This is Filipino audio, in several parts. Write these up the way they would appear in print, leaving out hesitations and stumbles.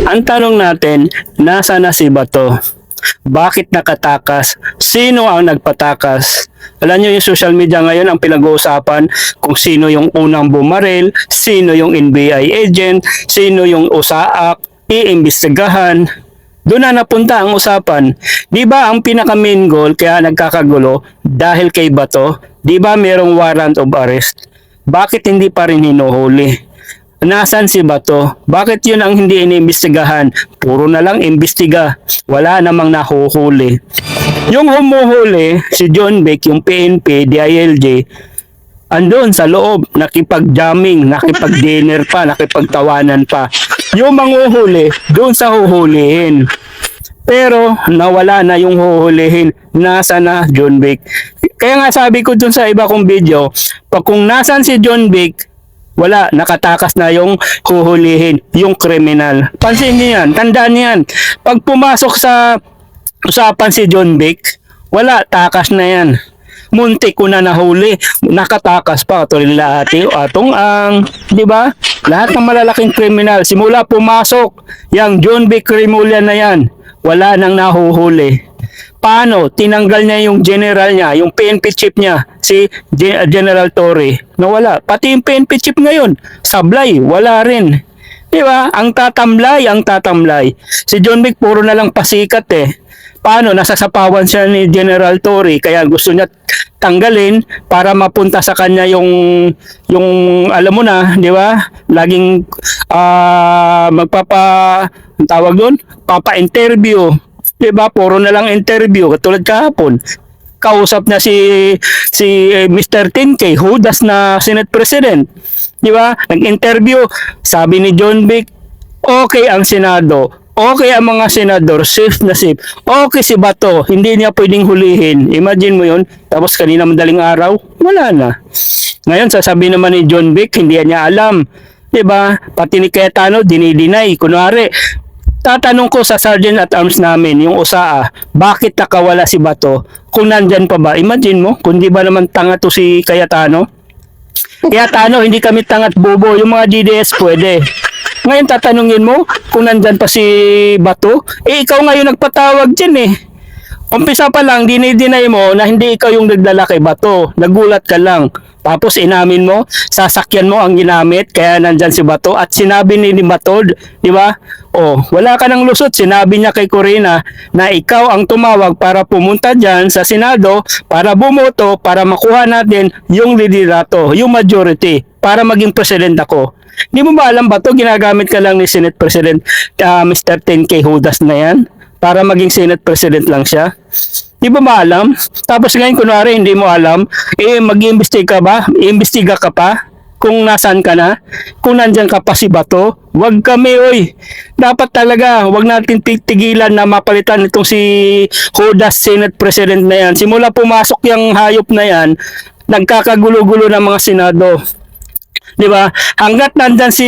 Ang tanong natin, nasa na si Bato? Bakit nakatakas? Sino ang nagpatakas? Alam nyo yung social media ngayon ang pinag-uusapan kung sino yung unang bumaril, sino yung NBI agent, sino yung usaak, iimbestigahan. Doon na napunta ang usapan. Di ba ang pinaka main goal kaya nagkakagulo dahil kay Bato? Di ba merong warrant of arrest? Bakit hindi pa rin hinuhuli? Nasaan si Bato? Bakit yun ang hindi iniimbestigahan? Puro na lang imbestiga. Wala namang nahuhuli. Yung humuhuli, si John Vic, yung PNP, DILG, andun sa loob, nakipag-jamming, nakipag-dinner pa, nakipagtawanan pa. Yung manghuhuli, doon sa huhulihin. Pero nawala na yung huhulihin. Nasa na John Vic? Kaya nga sabi ko dun sa iba kong video, pag kung nasan si John Vic, wala, nakatakas na yung huhulihin, yung kriminal. Pansin niyo yan, tandaan niyo yan. Pag pumasok sa usapan si John Vic, wala, takas na yan. Muntik ko na nahuli, nakatakas pa. Tuloy lahat yung atong di ba? Lahat ng malalaking kriminal, simula pumasok, yung John Vic Rimulya na yan, wala nang nahuhuli. Paano? Tinanggal niya yung general niya, yung PNP chief niya, si General Torre. Nawala. Pati yung PNP chief ngayon, sablay, wala rin. Di ba? Ang tatamlay. Si John Vic puro na lang pasikat eh. Paano? Nasasapawan siya ni General Torre, kaya gusto niya tanggalin para mapunta sa kanya yung alam mo na, di ba? Laging tawag doon, papa-interview. Diba? Puro na lang interview. Katulad kahapon. Kausap na si Mr. 10K, Hudas na Senate President. Diba? Nag-interview. Sabi ni John Vic, okay ang Senado. Okay ang mga senador. Safe na safe. Okay si Bato. Hindi niya pwedeng hulihin. Imagine mo yun. Tapos kanina madaling araw, wala na. Ngayon, sasabihin naman ni John Vic, hindi niya alam. Diba? Pati ni Cayetano, dinideny. Kunwari, tatanong ko sa Sergeant at Arms namin, yung USAA, bakit nakawala si Bato? Kung nandyan pa ba? Imagine mo, kung di ba naman tanga to si Cayetano? Cayetano, hindi kami tangat bobo. Yung mga GDS pwede. Ngayon tatanungin mo, kung nandyan pa si Bato? Eh, ikaw ngayon nagpatawag dyan eh. Umpisa pa lang, dinay mo na hindi ikaw yung nagdala kay Bato. Nagulat ka lang. Tapos inamin mo, sasakyan mo ang ginamit, kaya nandyan si Bato. At sinabi ni Bato, di ba? Oh, wala ka ng lusot. Sinabi niya kay Corina na ikaw ang tumawag para pumunta dyan sa Senado para bumoto, para makuha natin yung liderato, yung majority, para maging president ako. Di mo ba alam ba to? Ginagamit ka lang ni Senate President Mr. 10K Hudas na yan para maging Senate President lang siya. Di ba alam? Tapos ngayon kunwari hindi mo alam, mag-iimbestiga ka ba? Iimbestiga ka pa? Kung nasaan ka na? Kung nandyan ka pa si Bato? Wag kami, oy. Dapat talaga, wag natin tigilan na mapalitan itong si Hudas Senate President na yan. Simula pumasok yung hayop na yan, nagkakagulo-gulo ng mga senado. Di ba? Hanggat nandyan si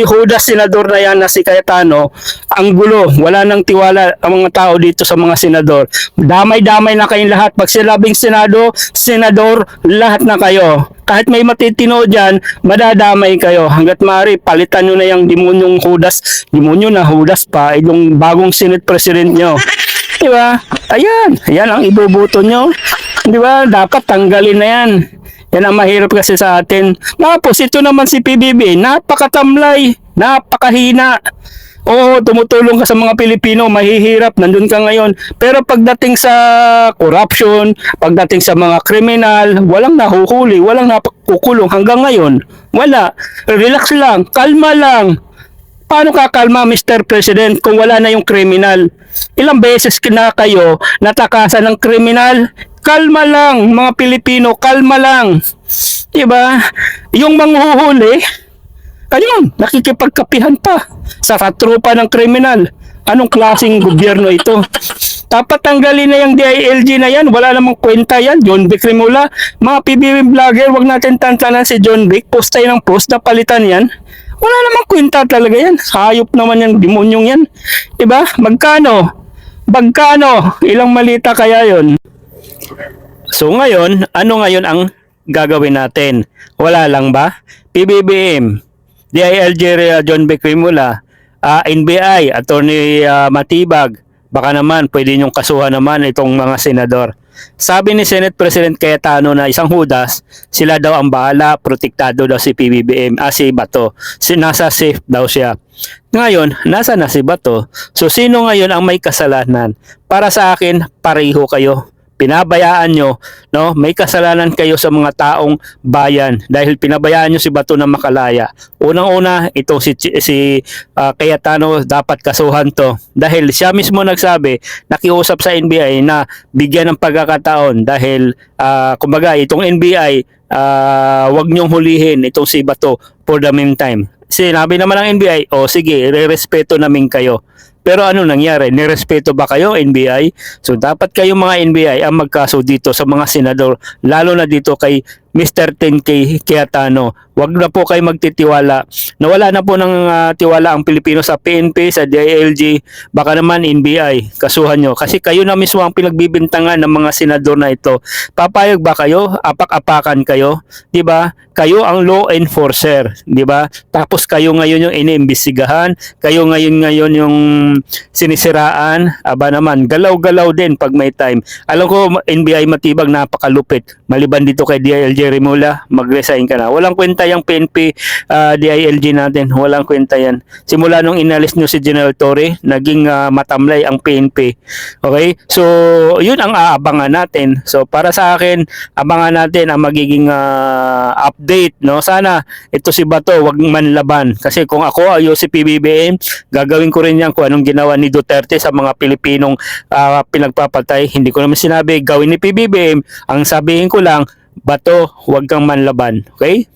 Hudas senador na yan na si Cayetano, ang gulo, wala nang tiwala ang mga tao dito sa mga senador. Damay-damay na kayong lahat. Pag sinabing senador, lahat na kayo. Kahit may matitino dyan, madadamay kayo. Hanggat maaari, palitan nyo na yung demonyong Hudas. Demonyo na Hudas pa, yung bagong Senate President nyo. Di ba? Ayan ang ibubuto nyo. Di ba? Dapat tanggalin na yan. Yan ang mahirap kasi sa atin. Tapos ito naman si PBB, napakatamlay, napakahina. Oo, tumutulong ka sa mga Pilipino, mahihirap, nandun ka ngayon. Pero pagdating sa corruption, pagdating sa mga kriminal, walang nahuhuli, walang nakukulong hanggang ngayon. Wala. Relax lang, kalma lang. Paano kakalma, Mr. President, kung wala na yung kriminal? Ilang beses na kayo natakasan ng kriminal? Kalma lang, mga Pilipino, kalma lang. Diba? Yung manghuhuli, ayun, nakikipagkapihan pa sa katrupa ng kriminal. Anong klaseng gobyerno ito? Dapat tanggalin na yung DILG na yan. Wala namang kwenta yan. John Vic Rimulya. Mga PBB vlogger, wag natin tantanan si John Vic. Post tayo ng post na palitan yan. Wala namang kwenta talaga yan. Hayop naman yung demonyong yan. Diba? Magkano? Ilang malita kaya yon? So ngayon, ano ngayon ang gagawin natin? Wala lang ba? PBBM, DILG, John Vic Rimulya, NBI, Attorney Matibag, baka naman pwede niyong kasuhan naman itong mga senador. Sabi ni Senate President Cayetano na isang hudas, sila daw ang bahala, protektado daw si PBBM, si Bato. Nasa safe daw siya. Ngayon, nasa na si Bato? So sino ngayon ang may kasalanan? Para sa akin, pareho kayo. Pinabayaan nyo, no? May kasalanan kayo sa mga taong bayan dahil pinabayaan nyo si Bato na makalaya. Unang-una, ito si Cayetano dapat kasuhan to dahil siya mismo nagsabi, nakiusap sa NBI na bigyan ng pagkakataon dahil kumbaga itong NBI wag nyong hulihin itong si Bato for the meantime. Sinabi naman ng NBI, o sige, re-respeto namin kayo. Pero ano nangyari? Nirespeto ba kayo, NBI? So dapat kayong mga NBI ang magkaso dito sa mga senador, lalo na dito kay Mr. 10K Cayetano. Huwag na po kayo magtitiwala. Nawala na po ng tiwala ang Pilipino sa PNP, sa DILG, baka naman NBI. Kasuhan nyo. Kasi kayo na mismo ang pinagbibintangan ng mga senador na ito. Papayag ba kayo? Apak-apakan kayo? 'Di ba? Kayo ang law enforcer, 'di ba? Tapos kayo ngayon yung iniimbestigahan, kayo ngayon yung sinisiraan. Aba naman, galaw-galaw din pag may time. Alam ko NBI Matibag napakalupit. Maliban dito kay DILG Remula, mag-resign ka na. Walang kwenta yung PNP DILG natin. Walang kwenta yan. Simula nung inalis nyo si General Torre, naging matamlay ang PNP. Okay? So, yun ang aabangan natin. So, para sa akin, abangan natin ang magiging update. No? Sana ito si Bato, wag manlaban. Kasi kung ako ayo si PBBM, gagawin ko rin yan kung anong ginawa ni Duterte sa mga Pilipinong pinagpapatay. Hindi ko naman sinabi gawin ni PBBM. Ang sabihin ko lang, Bato, huwag kang manlaban. Okay?